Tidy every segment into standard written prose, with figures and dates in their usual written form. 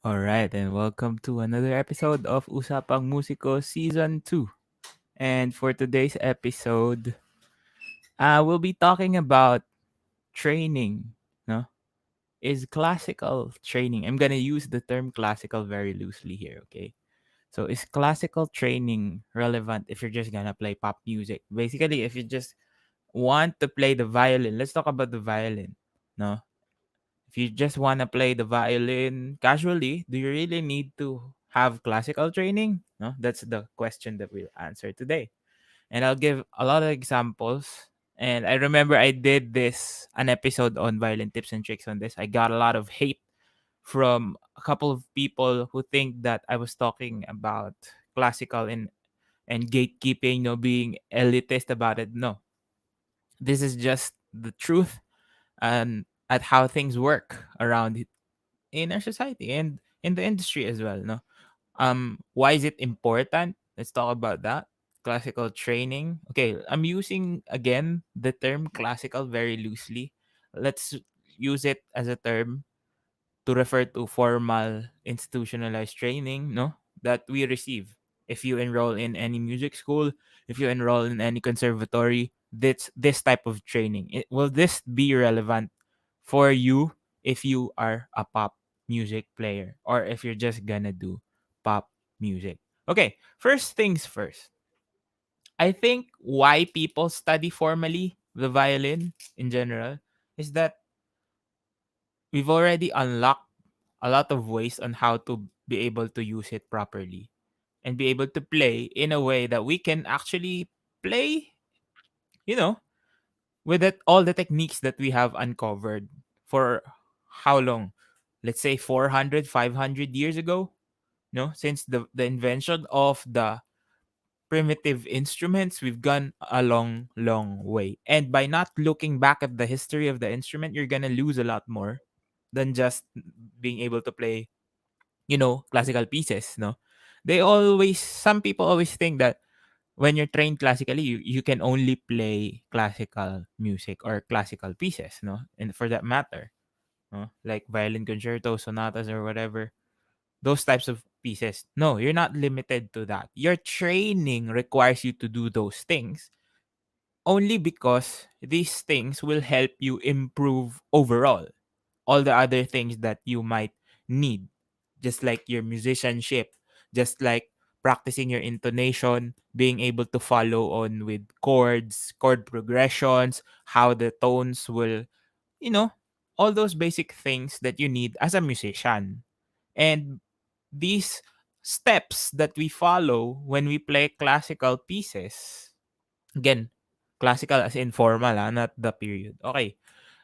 All right, and welcome to another episode of Usapang Musiko Season 2. And for today's episode, we'll be talking about training. No? Is classical training, I'm going to use the term classical very loosely here, okay? So, is classical training relevant if you're just going to play pop music? Basically, if you just want to play the violin, let's talk about the violin. No? If you just want to play the violin casually, do you really need to have classical training? No, that's the question that we'll answer today. And I'll give a lot of examples. And I remember I did an episode on violin tips and tricks on this. I got a lot of hate from a couple of people who think that I was talking about classical and gatekeeping, being elitist about it. No, this is just the truth and at how things work around in our society and in the industry as well. No, why is it important? Let's talk about that. Classical training. Okay, I'm using again the term classical very loosely. Let's use it as a term to refer to formal institutionalized training, no, that we receive. If you enroll in any music school, if you enroll in any conservatory, this type of training. Will this be relevant for you if you are a pop music player or if you're just gonna do pop music? Okay, first things first. I think why people study formally the violin in general is that we've already unlocked a lot of ways on how to be able to use it properly and be able to play in a way that we can actually play, you know, with all the techniques that we have uncovered for how long? Let's say 400, 500 years ago, no? Since the invention of the primitive instruments, we've gone a long, long way. And by not looking back at the history of the instrument, you're going to lose a lot more than just being able to play classical pieces, no? Some people always think that when you're trained classically, you can only play classical music or classical pieces, no? And for that matter, no? Like violin concertos, sonatas, or whatever, those types of pieces. No, you're not limited to that. Your training requires you to do those things only because these things will help you improve overall all the other things that you might need, just like your musicianship, just like practicing your intonation, being able to follow on with chords, chord progressions, how the tones will, you know, all those basic things that you need as a musician. And these steps that we follow when we play classical pieces, again, classical as in formal, not the period. Okay,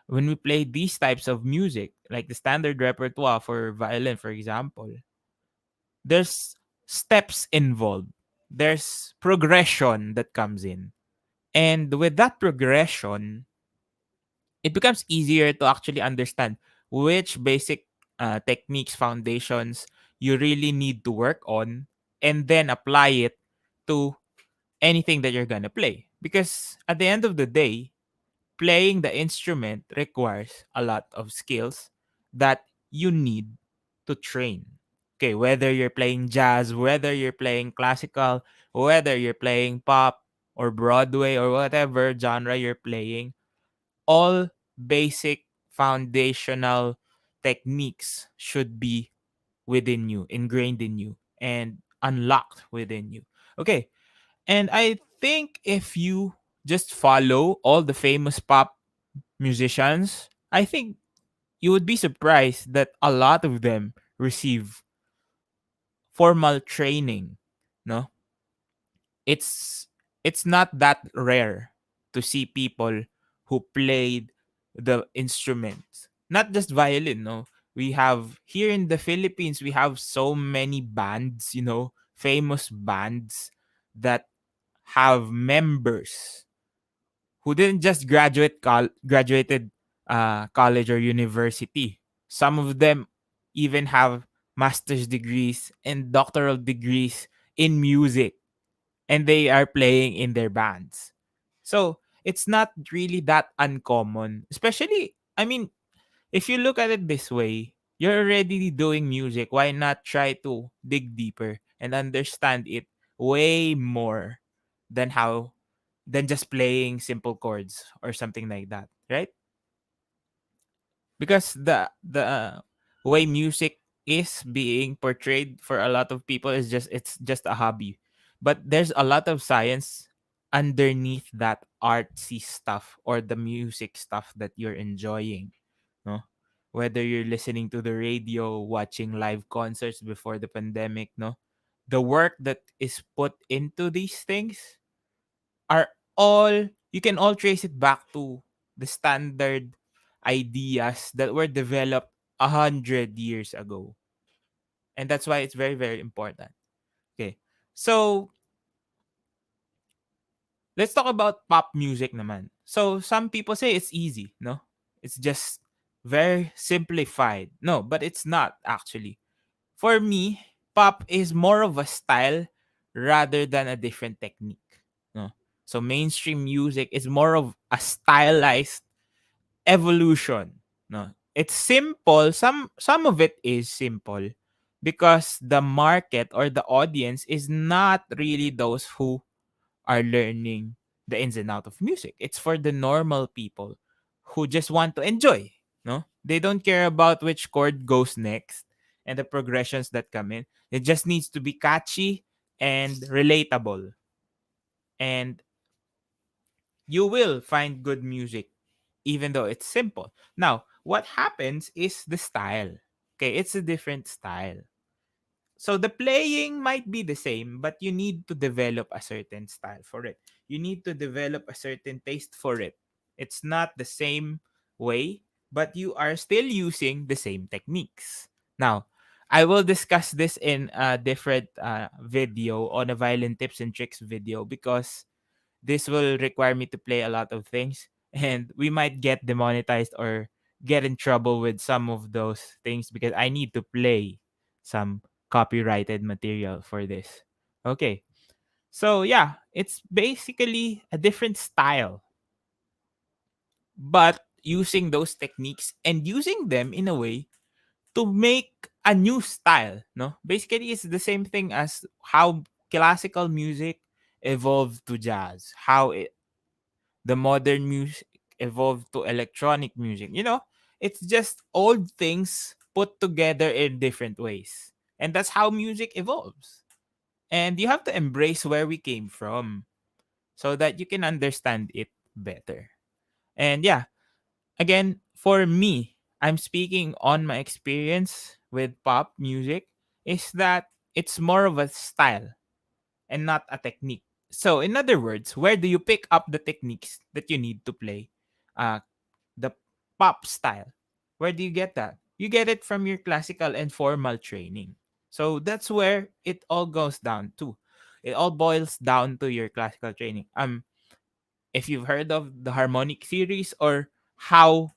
when we play these types of music, like the standard repertoire for violin, for example, there's steps involved. There's progression that comes in. And with that progression, it becomes easier to actually understand which basic techniques, foundations you really need to work on, and then apply it to anything that you're going to play. Because at the end of the day, playing the instrument requires a lot of skills that you need to train. Okay, whether you're playing jazz, whether you're playing classical, whether you're playing pop or Broadway or whatever genre you're playing, all basic foundational techniques should be within you, ingrained in you, and unlocked within you. Okay, and I think if you just follow all the famous pop musicians, I think you would be surprised that a lot of them receive formal training. No, it's it's not that rare to see people who played the instruments, not just violin. No, we have here in the Philippines, we have so many bands, famous bands that have members who didn't just graduated college or university. Some of them even have master's degrees and doctoral degrees in music, and they are playing in their bands. So it's not really that uncommon, especially, I mean, if you look at it this way. You're already doing music. Why not try to dig deeper and understand it way more than how than just playing simple chords or something like that, right? Because the way music is being portrayed for a lot of people is just it's just a hobby, but there's a lot of science underneath that artsy stuff or the music stuff that you're enjoying, no, whether you're listening to the radio, watching live concerts before the pandemic, no, the work that is put into these things are all, you can all trace it back to the standard ideas that were developed 100 years ago. And that's why it's very, very important. Okay. So let's talk about pop music naman. So some people say it's easy, no? It's just very simplified. No, but it's not actually. For me, pop is more of a style rather than a different technique. No. So mainstream music is more of a stylized evolution. No. It's simple. Some of it is simple because the market or the audience is not really those who are learning the ins and out of music. It's for the normal people who just want to enjoy. No, they don't care about which chord goes next and the progressions that come in. It just needs to be catchy and relatable. And you will find good music even though it's simple. Now, what happens is the style. Okay, it's a different style. So the playing might be the same, but you need to develop a certain style for it. You need to develop a certain taste for it. It's not the same way, but you are still using the same techniques. Now, I will discuss this in a different video on a violin tips and tricks video because this will require me to play a lot of things and we might get demonetized or get in trouble with some of those things because I need to play some copyrighted material for this. Okay. So yeah, it's basically a different style, but using those techniques and using them in a way to make a new style, no? Basically it's the same thing as how classical music evolved to jazz, how the modern music evolved to electronic music. You know, it's just old things put together in different ways. And that's how music evolves. And you have to embrace where we came from so that you can understand it better. And yeah, again, for me, I'm speaking on my experience with pop music is that it's more of a style and not a technique. So, in other words, where do you pick up the techniques that you need to play uh, the pop style? Where do you get that? You get it from your classical and formal training. So, that's where it all goes down to. It all boils down to your classical training. If you've heard of the harmonic series or how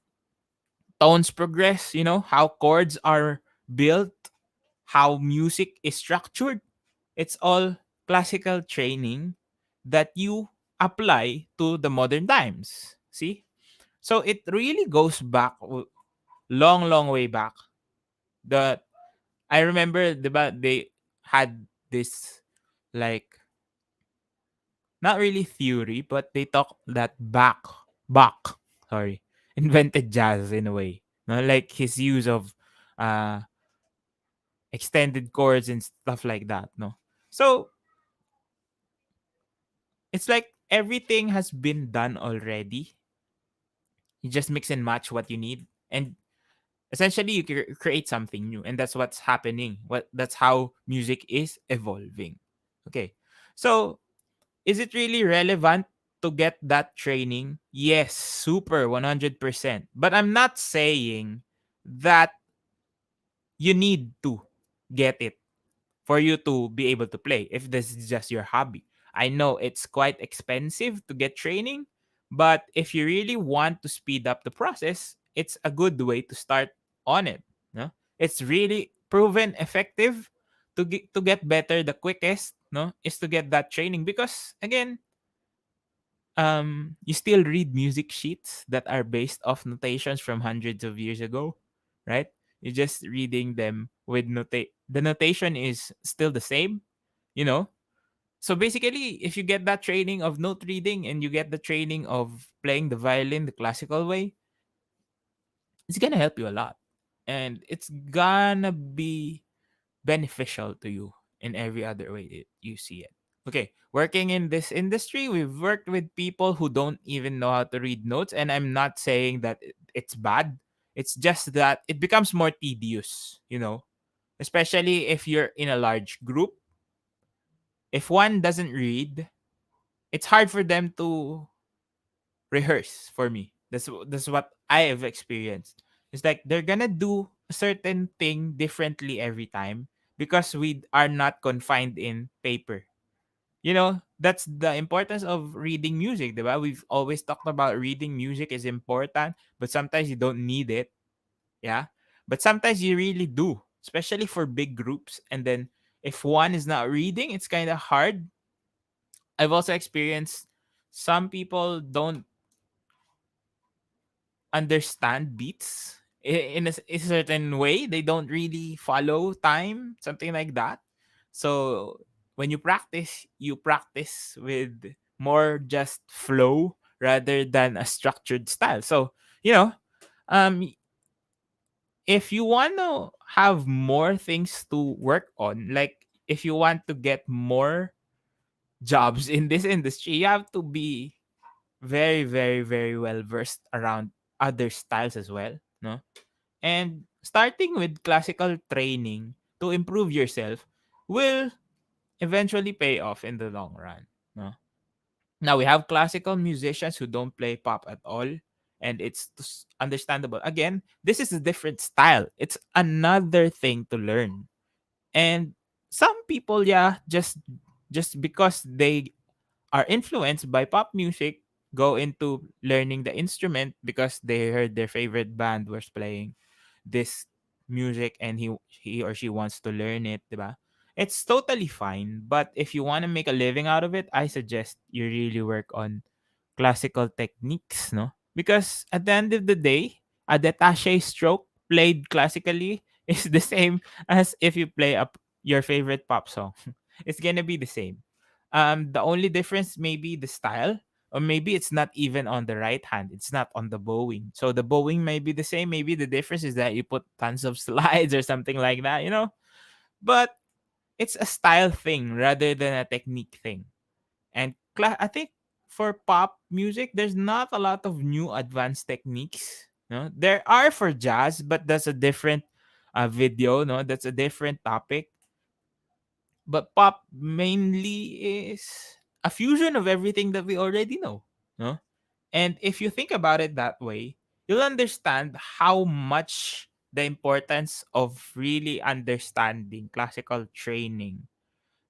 tones progress, you know, how chords are built, how music is structured, it's all classical training that you apply to the modern times. See? So it really goes back long, long way back. The I remember they had this like not really theory, but they talk that Bach, sorry, invented jazz in a way. No, like his use of uh extended chords and stuff like that. No, so it's like everything has been done already. You just mix and match what you need, and essentially you create something new, and that's what's happening. That's how music is evolving. Okay, so is it really relevant to get that training? Yes, super 100%. But I'm not saying that you need to get it for you to be able to play if this is just your hobby. I know it's quite expensive to get training, but if you really want to speed up the process, it's a good way to start on it. No? It's really proven effective to get better the quickest, no, is to get that training because again, you still read music sheets that are based off notations from hundreds of years ago, right? You're just reading them with the notation is still the same, you know. So basically, if you get that training of note reading and you get the training of playing the violin the classical way, it's gonna help you a lot. And it's gonna be beneficial to you in every other way that you see it. Okay, working in this industry, we've worked with people who don't even know how to read notes, and I'm not saying that it's bad. It's just that it becomes more tedious, you know, especially if you're in a large group. If one doesn't read, it's hard for them to rehearse for me. That's what I have experienced. It's like they're gonna do a certain thing differently every time because we are not confined in paper. You know, that's the importance of reading music, diba? We've always talked about reading music is important, but sometimes you don't need it, yeah? But sometimes you really do, especially for big groups. And then if one is not reading, it's kind of hard. I've also experienced some people don't understand beats in a certain way. They don't really follow time, something like that. So when you practice with more just flow rather than a structured style. So, you know, um, if you want to have more things to work on, like if you want to get more jobs in this industry, you have to be very, very, very well versed around other styles as well, no? And starting with classical training to improve yourself will eventually pay off in the long run, no? Now we have classical musicians who don't play pop at all, and understandable. Again, this is a different style. It's another thing to learn. And some people, yeah, just because they are influenced by pop music go into learning the instrument because they heard their favorite band was playing this music and he or she wants to learn it, diba? It's totally fine, but if you want to make a living out of it, I suggest you really work on classical techniques, no? Because at the end of the day, a detache stroke played classically is the same as if you play up your favorite pop song. It's gonna be the same. The only difference may be the style, or maybe it's not even on the right hand. It's not on the bowing. So the bowing may be the same. Maybe the difference is that you put tons of slides or something like that, you know? But it's a style thing rather than a technique thing. And I think for pop music, there's not a lot of new advanced techniques. No, there are for jazz, but that's a different video. No, that's a different topic. But pop mainly is a fusion of everything that we already know. No, and if you think about it that way, you'll understand how much the importance of really understanding classical training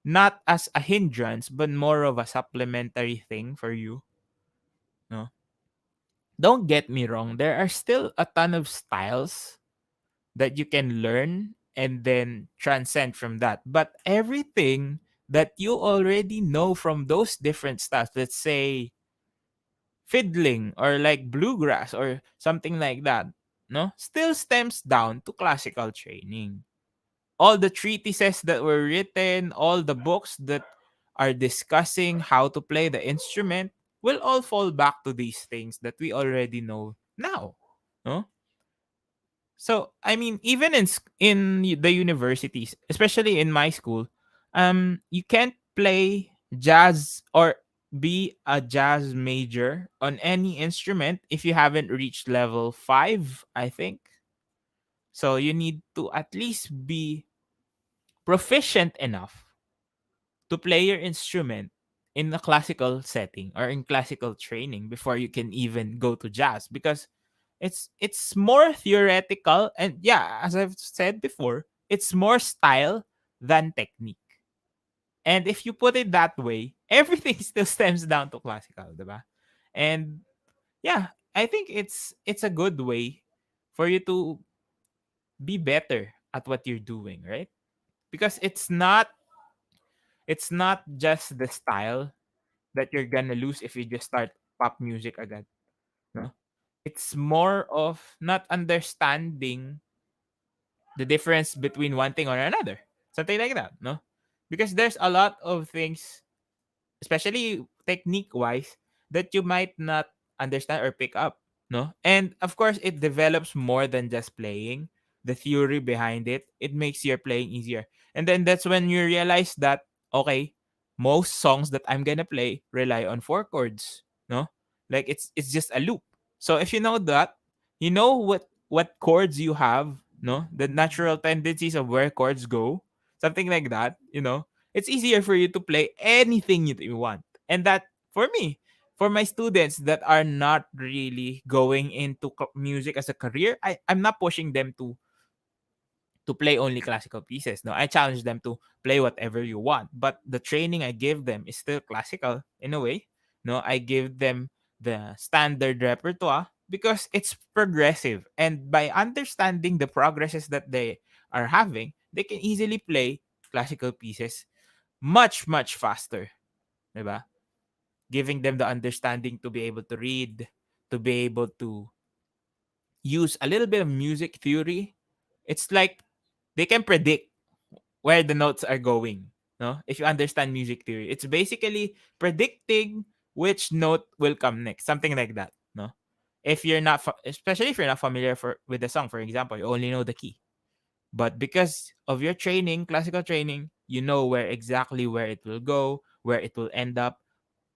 not as a hindrance but more of a supplementary thing for you, no. Don't get me wrong, there are still a ton of styles that you can learn and then transcend from that, but everything that you already know from those different styles, let's say fiddling or like bluegrass or something like that, no, still stems down to classical training. All the treatises that were written, all the books that are discussing how to play the instrument will all fall back to these things that we already know now. No? So, I mean, even the universities, especially in my school, you can't play jazz or be a jazz major on any instrument if you haven't reached level 5, I think. So, you need to at least be proficient enough to play your instrument in a classical setting or in classical training before you can even go to jazz, because it's more theoretical, and yeah, as I've said before, it's more style than technique. And if you put it that way, everything still stems down to classical, diba? And yeah, I think it's a good way for you to be better at what you're doing, right? Because it's not just the style that you're gonna lose if you just start pop music agad. No? It's more of not understanding the difference between one thing or another, something like that, no? Because there's a lot of things, especially technique wise, that you might not understand or pick up, no? And of course it develops more than just playing. The theory behind it makes your playing easier. And then that's when you realize that, okay, most songs that I'm gonna play rely on four chords, no? Like it's just a loop. So if you know that, you know what chords you have, no? The natural tendencies of where chords go, something like that, it's easier for you to play anything you want. And that, for me, for my students that are not really going into music as a career, I'm not pushing them to play only classical pieces. No, I challenge them to play whatever you want. But the training I give them is still classical in a way. No, I give them the standard repertoire because it's progressive. And by understanding the progresses that they are having, they can easily play classical pieces much, much faster. Diba? Giving them the understanding to be able to read, to be able to use a little bit of music theory. It's like they can predict where the notes are going. No, if you understand music theory, it's basically predicting which note will come next, something like that. No, if you're not, especially if you're not familiar with the song, for example, you only know the key, but because of your training, classical training, you know where it will go, where it will end up,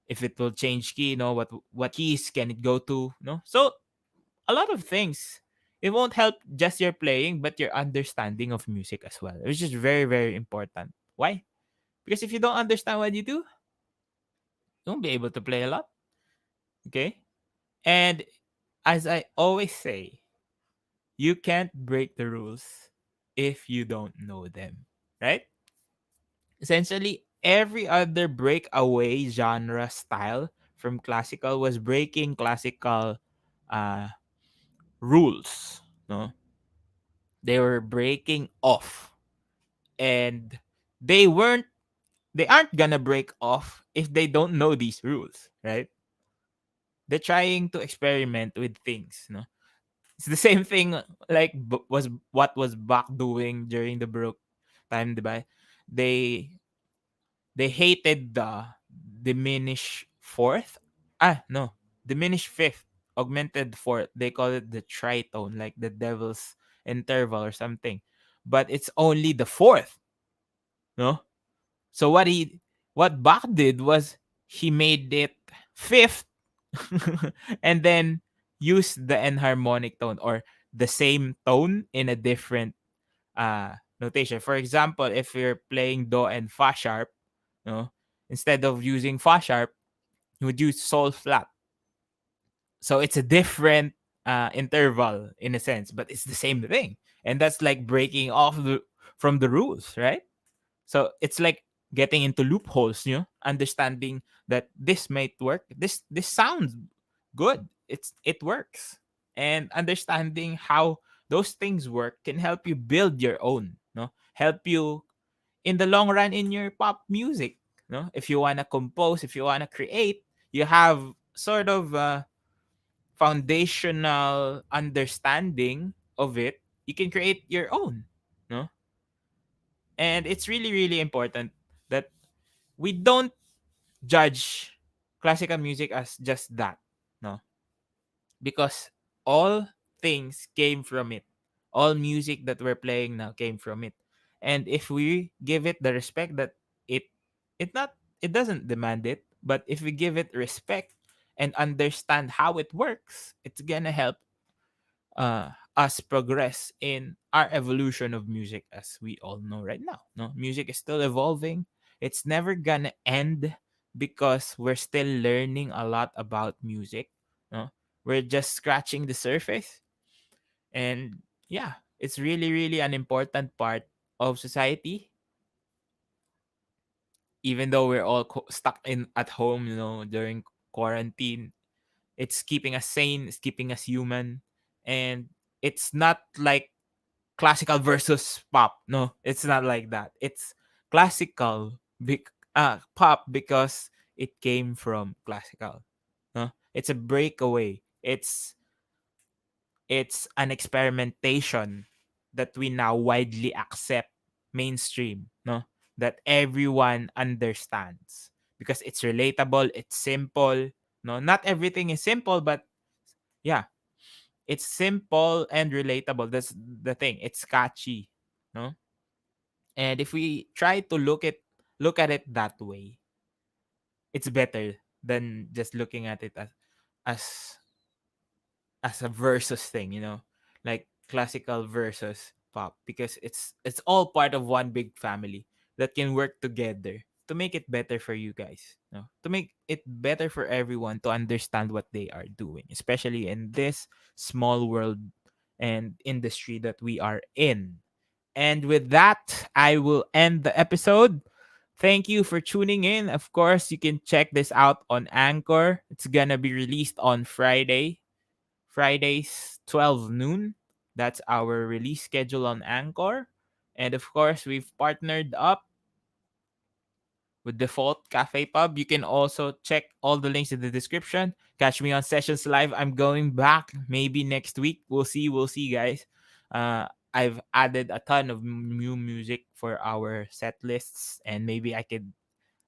if it will change key, what keys can it go to, so a lot of things. It won't help just your playing, but your understanding of music as well, which is very, very important. Why? Because if you don't understand what you do, you won't be able to play a lot. Okay? And as I always say, you can't break the rules if you don't know them. Right? Essentially, every other breakaway genre style from classical was breaking classical uh, rules. No, they were breaking off, and they weren't they aren't gonna break off if they don't know these rules, right? They're trying to experiment with things, no? It's the same thing like was what was Bach doing during the Baroque time, diba? They they hated the diminished fourth. No, diminished fifth, augmented fourth. They call it the tritone, like the devil's interval or something. But it's only the fourth, no? So what Bach did was he made it fifth and then used the enharmonic tone or the same tone in a different notation. For example, if you're playing do and fa sharp, no, instead of using fa sharp, you would use sol flat. So it's a different interval in a sense, but it's the same thing. And that's like breaking off from the rules, right? So it's like getting into loopholes, understanding that this might work. This sounds good. It works. And understanding how those things work can help you build your own, help you in the long run in your pop music, if you want to compose, if you want to create, you have sort of a foundational understanding of it, you can create your own, no? And it's really, really important that we don't judge classical music as just that, no? Because all things came from it. All music that we're playing now came from it. And if we give it the respect that it it not it doesn't demand it, but if we give it respect and understand how it works, it's gonna help us progress in our evolution of music as we all know right now. No, music is still evolving. It's never gonna end because we're still learning a lot about music. No, we're just scratching the surface, and yeah, it's really, really an important part of society. Even though we're all stuck in at home, during quarantine, it's keeping us sane. It's keeping us human, and it's not like classical versus pop. No, it's not like that. It's classical pop because it came from classical. No, it's a breakaway. It's an experimentation that we now widely accept mainstream, no? That everyone understands because it's relatable, it's simple. No, not everything is simple, but yeah, it's simple and relatable. That's the thing. It's catchy, no? And if we try to look at it that way, it's better than just looking at it as as a versus thing, like classical versus pop, because it's all part of one big family that can work together to make it better for you guys, to make it better for everyone to understand what they are doing, especially in this small world and industry that we are in. And with that, I will end the episode. Thank you for tuning in. Of course, you can check this out on Anchor. It's gonna be released on Fridays, 12 noon. That's our release schedule on Anchor. And of course, we've partnered up with Default Cafe Pub. You can also check all the links in the description. Catch me on Sessions Live. I'm going back maybe next week. We'll see, guys. I've added a ton of new music for our set lists, and maybe I could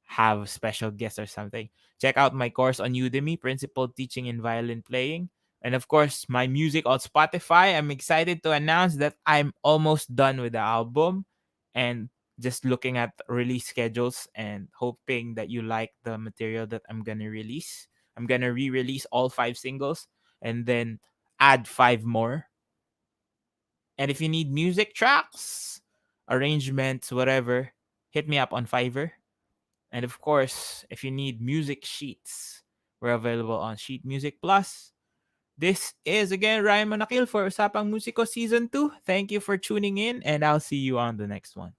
have special guests or something. Check out my course on Udemy, Principal Teaching in Violin Playing. And of course, my music on Spotify. I'm excited to announce that I'm almost done with the album and just looking at release schedules and hoping that you like the material that I'm going to release. I'm going to re release all 5 singles and then add 5 more. And if you need music tracks, arrangements, whatever, hit me up on Fiverr. And of course, if you need music sheets, we're available on Sheet Music Plus. This is again Ryan Monakil for Usapang Musiko Season 2. Thank you for tuning in, and I'll see you on the next one.